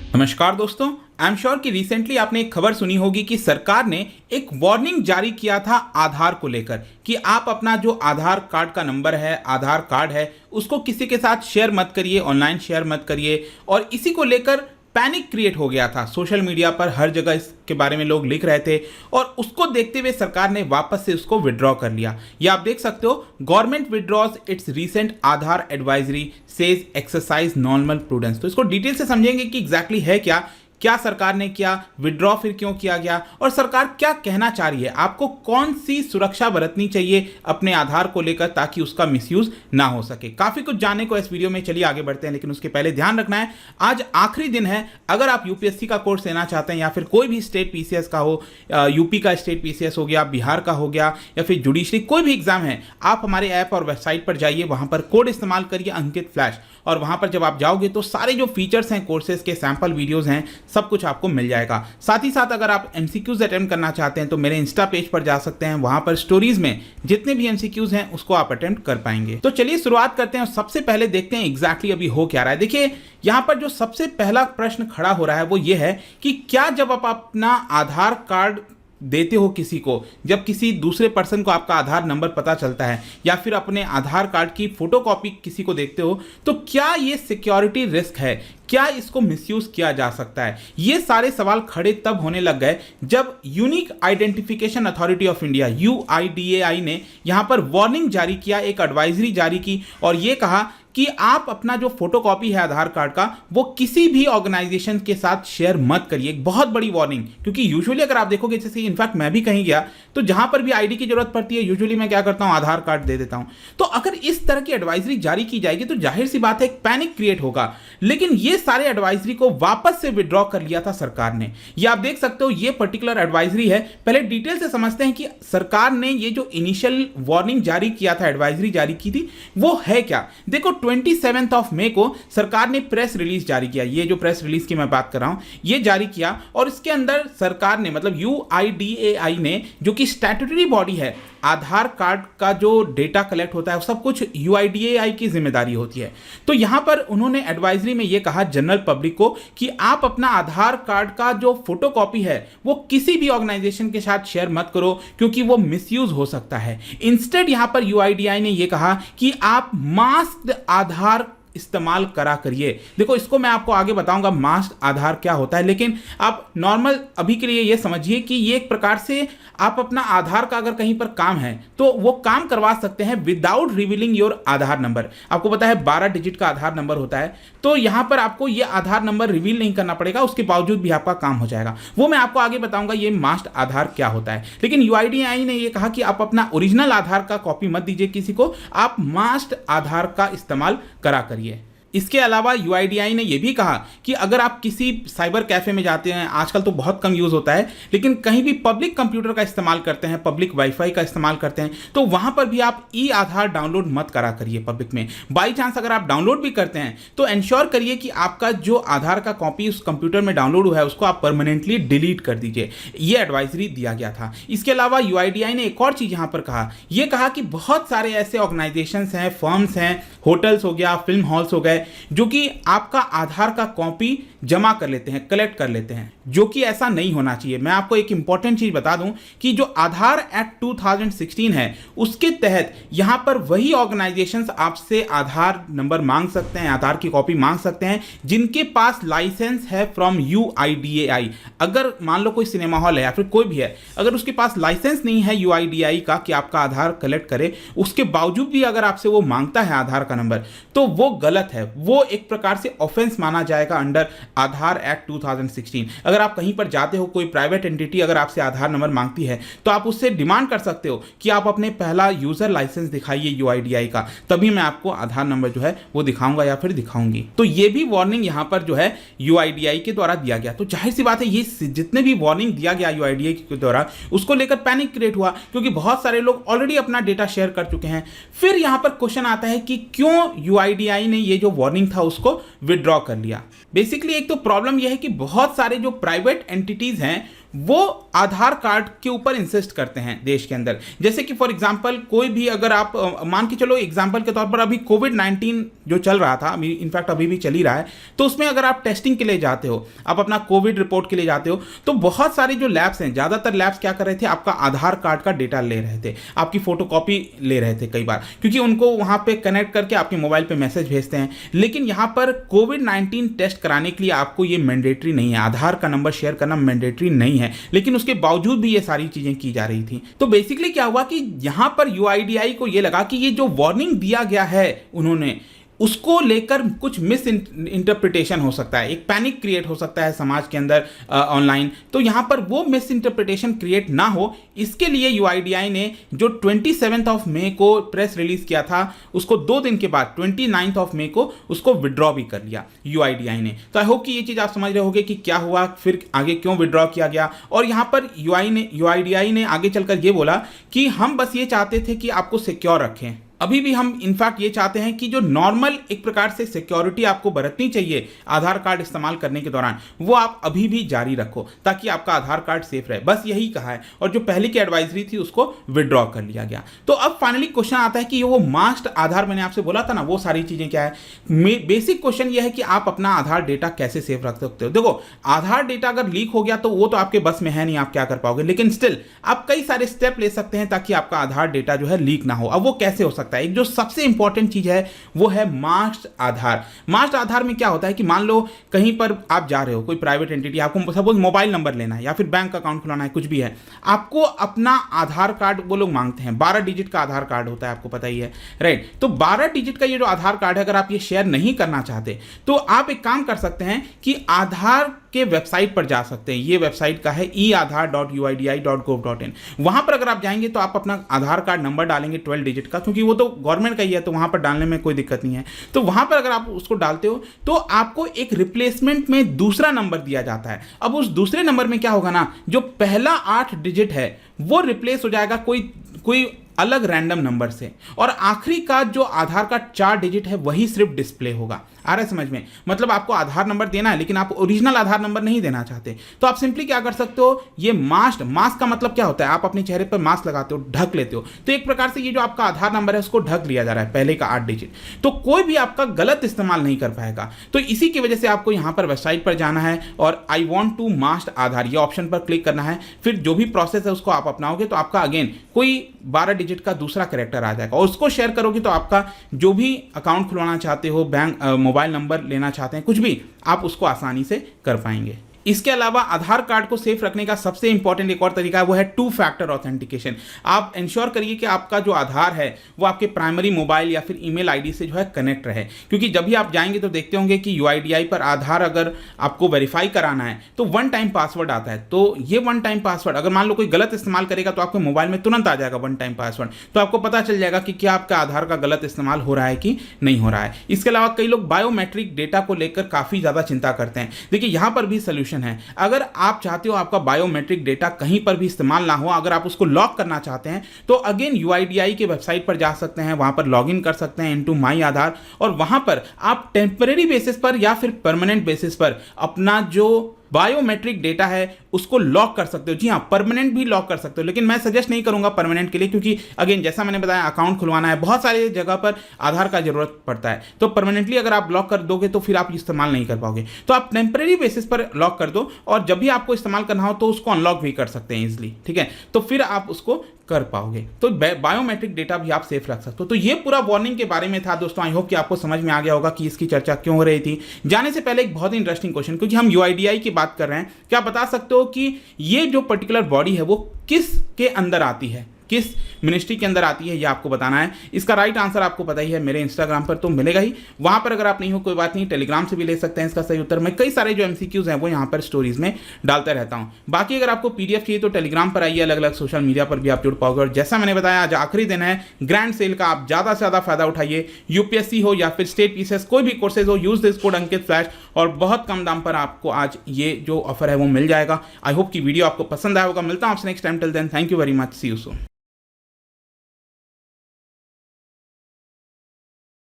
नमस्कार दोस्तों। I am sure कि रिसेंटली आपने एक खबर सुनी होगी कि सरकार ने एक वार्निंग जारी किया था आधार को लेकर कि आप अपना जो आधार कार्ड का नंबर है, आधार कार्ड है, उसको किसी के साथ शेयर मत करिए, ऑनलाइन शेयर मत करिए। और इसी को लेकर पैनिक क्रिएट हो गया था। सोशल मीडिया पर हर जगह इसके बारे में लोग लिख रहे थे और उसको देखते हुए सरकार ने वापस से उसको विड्रॉ कर लिया। ये आप देख सकते हो, government withdraws it's recent Aadhaar advisory says exercise normal prudence. तो इसको डिटेल से समझेंगे कि एग्जैक्टली है क्या सरकार ने किया, विड्रॉ फिर क्यों किया गया और सरकार क्या कहना चाह रही है, आपको कौन सी सुरक्षा बरतनी चाहिए अपने आधार को लेकर ताकि उसका मिसयूज ना हो सके। काफी कुछ जानने को इस वीडियो में, चलिए आगे बढ़ते हैं। लेकिन उसके पहले ध्यान रखना है, आज आखिरी दिन है। अगर आप यूपीएससी का कोर्स लेना चाहते हैं या फिर कोई भी स्टेट पीसीएस का हो, यूपी का स्टेट पीसीएस हो गया, बिहार का हो गया या फिर जुडिशरी कोई भी एग्जाम है, आप हमारे ऐप और वेबसाइट पर जाइए, वहां पर कोड इस्तेमाल करिए अंकित फ्लैश, और वहां पर जब आप जाओगे तो सारे जो फीचर्स हैं, कोर्सेज के सैंपल वीडियोस हैं, सब कुछ आपको मिल जाएगा। साथ ही साथ अगर आप एमसीक्यूज अटेम्प्ट करना चाहते हैं तो मेरे इंस्टा पेज पर जा सकते हैं, वहां पर स्टोरीज में जितने भी एमसीक्यूज हैं उसको आप अटेम्प्ट कर पाएंगे। तो चलिए शुरुआत करते हैं और सबसे पहले देखते हैं एग्जैक्टली अभी हो क्या रहा है। देखिए यहां पर जो सबसे पहला प्रश्न खड़ा हो रहा है वो ये है कि क्या जब आप अपना आधार कार्ड देते हो किसी को, जब किसी दूसरे पर्सन को आपका आधार नंबर पता चलता है या फिर अपने आधार कार्ड की फोटोकॉपी किसी को देखते हो, तो क्या ये सिक्योरिटी रिस्क है, क्या इसको मिसयूज किया जा सकता है? ये सारे सवाल खड़े तब होने लग गए जब unique identification authority of India UIDAI ने यहां पर वार्निंग जारी किया, एक एडवाइजरी जारी की और ये कहा कि आप अपना जो फोटोकॉपी है आधार कार्ड का वो किसी भी ऑर्गेनाइजेशन के साथ शेयर मत करिए। एक बहुत बड़ी वार्निंग, क्योंकि यूजुअली अगर आप देखोगे, जैसे इनफैक्ट मैं भी कहीं गया तो जहां पर भी आईडी की जरूरत पड़ती है, यूजुअली मैं क्या करता हूं, आधार कार्ड दे देता हूं। तो अगर इस तरह की एडवाइजरी जारी की जाएगी तो जाहिर सी बात है एक पैनिक क्रिएट होगा। लेकिन ये सारे एडवाइजरी को वापस से विड्रॉ कर लिया था सरकार ने। ये आप देख सकते हो, ये पर्टिकुलर एडवाइजरी है। पहले डिटेल से समझते हैं कि सरकार ने ये जो इनिशियल वार्निंग जारी किया था, एडवाइजरी जारी की थी, वो है क्या। देखो 27 ऑफ मई को सरकार ने प्रेस रिलीज जारी किया। ये जो प्रेस रिलीज की मैं बात कर रहा हूं, ये जारी किया और इसके अंदर सरकार ने, मतलब यूआईडीएआई ने, जो कि स्टैट्यूटरी बॉडी है, आधार कार्ड का जो डेटा कलेक्ट होता है सब कुछ यूआईडीएआई की जिम्मेदारी होती है। तो यहां पर उन्होंने एडवाइजरी में यह कहा जनरल पब्लिक को कि आप अपना आधार कार्ड का जो फोटोकॉपी है वो किसी भी ऑर्गेनाइजेशन के साथ शेयर मत करो, क्योंकि वो मिसयूज हो सकता है। इंस्टेड यहां पर यूआईडीएआई ने यह कहा कि आप मास्क्ड आधार इस्तेमाल करा करिए। देखो इसको मैं आपको आगे बताऊंगा मास्क आधार क्या होता है, लेकिन आप नॉर्मल अभी के लिए ये समझिए कि ये एक प्रकार से आप अपना आधार का अगर कहीं पर काम है तो वो काम करवा सकते हैं without revealing your Aadhaar number. आपको पता है 12 डिजिट का आधार नंबर होता है, तो यहां पर आपको ये आधार नंबर रिवील नहीं करना पड़ेगा, उसके बावजूद भी आपका काम हो जाएगा। वो मैं आपको आगे बताऊंगा ये मास्क आधार क्या होता है। लेकिन यूआईडीएआई ने ये कहा कि आप अपना ओरिजिनल आधार का कॉपी मत दीजिए किसी को, आप मास्क आधार का इस्तेमाल करा करिए। इसके अलावा यूआईडीएआई ने यह भी कहा कि अगर आप किसी साइबर कैफे में जाते हैं, आजकल तो बहुत कम यूज होता है, लेकिन कहीं भी पब्लिक कंप्यूटर का इस्तेमाल करते हैं, पब्लिक वाईफाई का इस्तेमाल करते हैं, तो वहां पर भी आप ई आधार डाउनलोड मत करा करिए पब्लिक में। बाई चांस अगर आप डाउनलोड भी करते हैं तो इंश्योर करिए कि आपका जो आधार का कॉपी उस कंप्यूटर में डाउनलोड हुआ है उसको आप परमानेंटली डिलीट कर दीजिए। यह एडवाइजरी दिया गया था। इसके अलावा यूआईडीएआई ने एक और चीज यहां पर कहा, यह कहा कि बहुत सारे ऐसे ऑर्गेनाइजेशंस हैं, फर्म्स हैं, होटल्स हो गया, फिल्म हॉल्स हो गए, जो कि आपका आधार का कॉपी जमा कर लेते हैं, कलेक्ट कर लेते हैं, जो कि ऐसा नहीं होना चाहिए। मैं आपको एक इंपॉर्टेंट चीज बता दूं कि जो आधार एक्ट 2016 है उसके तहत यहां पर वही ऑर्गेनाइजेशंस आपसे आधार नंबर मांग सकते हैं, आधार की कॉपी मांग सकते हैं जिनके पास लाइसेंस है फ्रॉम यूआईडीएआई। अगर मान लो कोई सिनेमा हॉल है या फिर कोई भी है, अगर उसके पास लाइसेंस नहीं है यूआईडीएआई का कि आपका आधार कलेक्ट करे, उसके बावजूद भी अगर आपसे वो मांगता है आधार का नंबर, तो वो गलत है, वो एक प्रकार से ऑफेंस माना जाएगा अंडर आधार एक्ट 2016। अगर आप कहीं पर जाते हो, कोई प्राइवेट एंटिटी अगर आपसे आधार नंबर मांगती है तो आप उससे डिमांड कर सकते हो कि आप अपने पहला यूजर लाइसेंस दिखाइए यूआईडीएआई का, तभी मैं आपको आधार नंबर जो है वो दिखाऊंगा या फिर दिखाऊंगी। तो ये भी वार्निंग यहां पर जो है यूआईडीएआई के द्वारा दिया गया। तो जाहिर सी बात है ये जितने भी वार्निंग दिया गया यूआईडीएआई के द्वारा, उसको लेकर पैनिक क्रिएट हुआ, क्योंकि बहुत सारे लोग ऑलरेडी अपना डेटा शेयर कर चुके हैं। फिर यहां पर क्वेश्चन आता है कि क्यों यूआईडीएआई ने ये जो वार्निंग था उसको विड्रॉ कर लिया। बेसिकली एक तो प्रॉब्लम यह है कि बहुत सारे जो प्राइवेट एंटिटीज हैं वो आधार कार्ड के ऊपर इंसिस्ट करते हैं देश के अंदर। जैसे कि फॉर एग्जांपल कोई भी अगर आप मान के चलो एग्जांपल के तौर पर अभी कोविड-19 जो चल रहा था, अभी इनफैक्ट अभी भी चल ही रहा है, तो उसमें अगर आप टेस्टिंग के लिए जाते हो, आप अपना कोविड रिपोर्ट के लिए जाते हो, तो बहुत सारे जो लैब्स हैं, ज़्यादातर लैब्स क्या कर रहे थे, आपका आधार कार्ड का डेटा ले रहे थे, आपकी फोटोकॉपी ले रहे थे कई बार, क्योंकि उनको वहाँ पे कनेक्ट करके आपके मोबाइल पे मैसेज भेजते हैं। लेकिन यहाँ पर कोविड-19 टेस्ट कराने के लिए आपको ये मैंडेटरी नहीं है, आधार का नंबर शेयर करना मैंडेटरी नहीं है, लेकिन उसके बावजूद भी ये सारी चीजें की जा रही थी। तो बेसिकली क्या हुआ कि यहां पर यूआईडीआई को ये लगा कि ये जो वार्निंग दिया गया है उन्होंने, उसको लेकर कुछ मिस इंटरप्रिटेशन हो सकता है, एक पैनिक क्रिएट हो सकता है समाज के अंदर ऑनलाइन। तो यहाँ पर वो मिस इंटरप्रिटेशन क्रिएट ना हो, इसके लिए यूआईडीआई ने जो 27 मई को प्रेस रिलीज किया था, उसको 2 दिन के बाद 29 मई को उसको विड्रॉ भी कर लिया यूआईडीआई ने। तो आई होप कि ये चीज़ आप समझ रहे होगे कि क्या हुआ, फिर आगे क्यों विड्रॉ किया गया। और यहाँ पर यूआईडीआई ने आगे चलकर ये बोला कि हम बस ये चाहते थे कि आपको सिक्योर रखें। अभी भी हम इनफैक्ट ये चाहते हैं कि जो नॉर्मल एक प्रकार से सिक्योरिटी आपको बरतनी चाहिए आधार कार्ड इस्तेमाल करने के दौरान, वो आप अभी भी जारी रखो ताकि आपका आधार कार्ड सेफ रहे, बस यही कहा है। और जो पहले की एडवाइजरी थी उसको विड्रॉ कर लिया गया। तो अब फाइनली क्वेश्चन आता है कि वो मास्ट आधार मैंने आपसे बोला था ना, वो सारी चीजें क्या है। बेसिक क्वेश्चन ये है कि आप अपना आधार डेटा कैसे सेफ रख सकते हो। देखो, आधार डेटा अगर लीक हो गया तो वो तो आपके बस में है नहीं, आप क्या कर पाओगे, लेकिन स्टिल आप कई सारे स्टेप ले सकते हैं ताकि आपका आधार डेटा जो है लीक ना हो। अब वो कैसे हो सकता है, एक जो सबसे इंपॉर्टेंट चीज है वो है मास्ट आधार। मास्ट आधार में क्या होता है कि मान लो कहीं पर आप जा रहे हो, कोई प्राइवेट एंटिटी, आपको सपोज मोबाइल नंबर लेना है या फिर बैंक अकाउंट खुलाना है, कुछ भी है, आपको अपना आधार कार्ड वो लोग मांगते हैं। 12 डिजिट का आधार कार्ड होता है, आपको पता ही है, राइट। तो 12 डिजिट का ये जो आधार कार्ड है, अगर आप ये शेयर नहीं करना चाहते तो आप एक काम कर सकते हैं कि आधार के वेबसाइट पर जा सकते हैं। ये वेबसाइट का है eaadhar.uidi.gov.in। वहां पर अगर आप जाएंगे तो आप अपना आधार कार्ड नंबर डालेंगे 12 डिजिट का, क्योंकि वो तो गवर्नमेंट का ही है, तो वहां पर डालने में कोई दिक्कत नहीं है। तो वहां पर अगर आप उसको डालते हो तो आपको एक रिप्लेसमेंट में दूसरा नंबर दिया जाता है। अब उस दूसरे नंबर में क्या होगा ना, जो पहला 8 डिजिट है वो रिप्लेस हो जाएगा कोई अलग रैंडम नंबर से, और आखिरी का जो आधार का 4 डिजिट है वही सिर्फ डिस्प्ले होगा। आ रहा है समझ में? मतलब आपको आधार नंबर देना है लेकिन आप ओरिजिनल आधार नंबर नहीं देना चाहते, तो आप सिंपली क्या कर सकते हो, ये मास्क का मतलब क्या होता है, आप अपने चेहरे पर मास्क लगाते हो, ढक लेते हो। तो एक प्रकार से ये जो आपका आधार नंबर है उसको ढक लिया जा रहा है, पहले का 8 डिजिट, तो कोई भी आपका गलत इस्तेमाल नहीं कर पाएगा। तो इसी की वजह से आपको यहां पर वेबसाइट पर जाना है और आई वॉन्ट टू मास्ट आधार ये ऑप्शन पर क्लिक करना है। फिर जो भी प्रोसेस है उसको आप अपनाओगे तो आपका अगेन कोई 12 डिजिट का दूसरा कैरेक्टर आ जाएगा, और उसको शेयर करोगे तो आपका जो भी अकाउंट खुलवाना चाहते हो, बैंक मोबाइल नंबर लेना चाहते हैं, कुछ भी, आप उसको आसानी से कर पाएंगे। इसके अलावा आधार कार्ड को सेफ रखने का सबसे इंपॉर्टेंट एक और तरीका है, वो है 2 फैक्टर ऑथेंटिकेशन। आप इंश्योर करिए कि आपका जो आधार है वो आपके प्राइमरी मोबाइल या फिर ईमेल आईडी से जो है कनेक्ट रहे, क्योंकि जब भी आप जाएंगे तो देखते होंगे कि यूआईडीआई पर आधार अगर आपको वेरीफाई कराना है तो 1 टाइम पासवर्ड आता है। तो ये 1 टाइम पासवर्ड अगर मान लो कोई गलत इस्तेमाल करेगा तो आपके मोबाइल में तुरंत आ जाएगा 1 टाइम पासवर्ड, तो आपको पता चल जाएगा कि क्या आपका आधार का गलत इस्तेमाल हो रहा है कि नहीं हो रहा है। इसके अलावा कई लोग बायोमेट्रिक डेटा को लेकर काफी ज्यादा चिंता करते हैं। देखिए, यहां पर भी सोल्यूशन है। अगर आप चाहते हो आपका बायोमेट्रिक डेटा कहीं पर भी इस्तेमाल ना हो, अगर आप उसको लॉक करना चाहते हैं तो अगेन यूआईडीआई के वेबसाइट पर जा सकते हैं, वहां पर लॉगिन कर सकते हैं इनटू माई आधार, और वहां पर आप टेम्परेरी बेसिस पर या फिर परमानेंट बेसिस पर अपना जो बायोमेट्रिक डेटा है उसको लॉक कर सकते हो। जी हाँ, परमानेंट भी लॉक कर सकते हो, लेकिन मैं सजेस्ट नहीं करूंगा परमानेंट के लिए, क्योंकि अगेन जैसा मैंने बताया अकाउंट खुलवाना है, बहुत सारी जगह पर आधार का जरूरत पड़ता है, तो परमानेंटली अगर आप लॉक कर दोगे तो फिर आप इस्तेमाल नहीं कर पाओगे। तो आप टेम्परेरी बेसिस पर लॉक कर दो, और जब भी आपको इस्तेमाल करना हो तो उसको अनलॉक भी कर सकते हैं इजिली, ठीक है, तो फिर आप उसको कर पाओगे। तो बायोमेट्रिक डेटा भी आप सेफ रख सकते हो। तो ये पूरा वार्निंग के बारे में था दोस्तों। आई होप कि आपको समझ में आ गया होगा कि इसकी चर्चा क्यों हो रही थी। जाने से पहले एक बहुत ही इंटरेस्टिंग क्वेश्चन, क्योंकि हम यूआईडीआई की बात कर रहे हैं, क्या बता सकते हो कि ये जो पर्टिकुलर बॉडी है वो किस के अंदर आती है, किस मिनिस्ट्री के अंदर आती है, ये आपको बताना है। इसका राइट आंसर आपको पता ही है, मेरे इंस्टाग्राम पर तो मिलेगा ही, वहां पर अगर आप नहीं हो कोई बात नहीं, टेलीग्राम से भी ले सकते हैं इसका सही उत्तर। मैं कई सारे जो एमसीक्यूज हैं वो यहाँ पर स्टोरीज में डालता रहता हूँ। बाकी अगर आपको पीडीएफ चाहिए तो टेलीग्राम पर आइए, अलग अलग सोशल मीडिया पर भी आप जुड़ पाओगे। और जैसा मैंने बताया, आज आखिरी दिन है ग्रैंड सेल का, आप ज्यादा से ज्यादा फायदा उठाइए। यूपीएससी हो या फिर स्टेट पीसीएस, कोई भी कोर्सेज हो, use this code Ankit flash, और बहुत कम दाम पर आपको आज ये जो ऑफर है वो मिल जाएगा। आई होप कि वीडियो आपको पसंद आया होगा। मिलता हूं आपसे next time, till then thank you very much, see you soon.